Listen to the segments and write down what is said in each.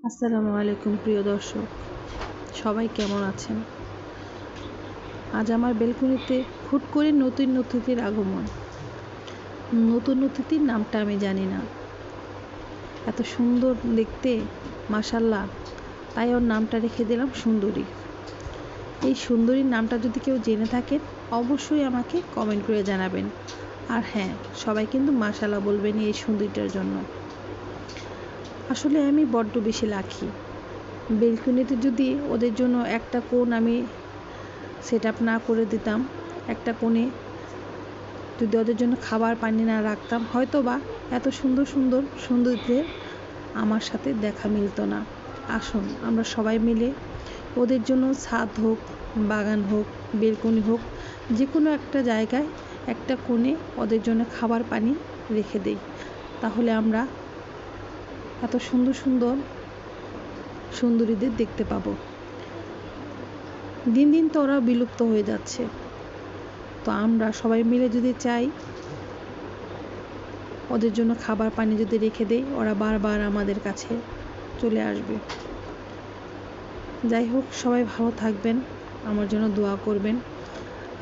আসসালামু আলাইকুম প্রিয় দর্শক, সবাই কেমন আছেন? আজ আমার বেলকনিতে হুট করে নতুন অতিথির আগমন। নতুন অতিথির নামটা আমি জানি না, এত সুন্দর দেখতে মাশাআল্লাহ, তাই ওর নামটা রেখে দিলাম সুন্দরী। এই সুন্দরীর নামটা যদি কেউ জেনে থাকেন অবশ্যই আমাকে কমেন্ট করে জানাবেন। আর হ্যাঁ, সবাই কিন্তু মাশাআল্লাহ বলবেন এই সুন্দরীটার জন্য। আসলে আমি বড্ড বেশি লাকি। বেলকনিতে যদি ওদের জন্য একটা কোণ আমি সেট আপ না করে দিতাম, একটা কোণে যদি ওদের জন্য খাবার পানি না রাখতাম, হয়তো বা এত সুন্দর সুন্দর সুন্দরীদের আমার সাথে দেখা মিলতো না। আসুন আমরা সবাই মিলে ওদের জন্য ছাদ হোক, বাগান হোক, বেলকনি হোক, যে কোনো একটা জায়গায় একটা কোণে ওদের জন্য খাবার পানি রেখে দেই। তাহলে আমরা এত সুন্দর সুন্দর সুন্দরীদের দেখতে পাবো। দিন দিন তো ওরা বিলুপ্ত হয়ে যাচ্ছে, তো আমরা সবাই মিলে যদি চাই ওদের জন্য খাবার পানি যদি রেখে দেই, ওরা বারবার আমাদের কাছে চলে আসবে। যাই হোক, সবাই ভালো থাকবেন, আমার জন্য দোয়া করবেন।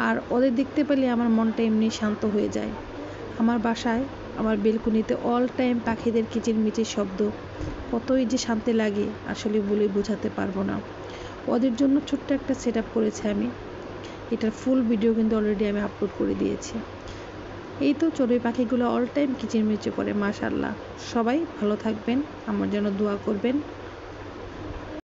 আর ওদের দেখতে পেলে আমার মনটা এমনি শান্ত হয়ে যায়। আমার বাসায় আমার বেলকনিতে অল টাইম পাখিদের কিচিরমিচির শব্দ কতই যে শান্তি লাগে আসলে বলে বোঝাতে পারবো না। ওদের জন্য ছোট্ট একটা সেট আপ করেছি আমি, এটার ফুল ভিডিও কিন্তু অলরেডি আমি আপলোড করে দিয়েছি। এই তো চড়ুই পাখিগুলো অল টাইম কিচিরমিচির করে। মাশাআল্লাহ, সবাই ভালো থাকবেন, আমার জন্য দোয়া করবেন।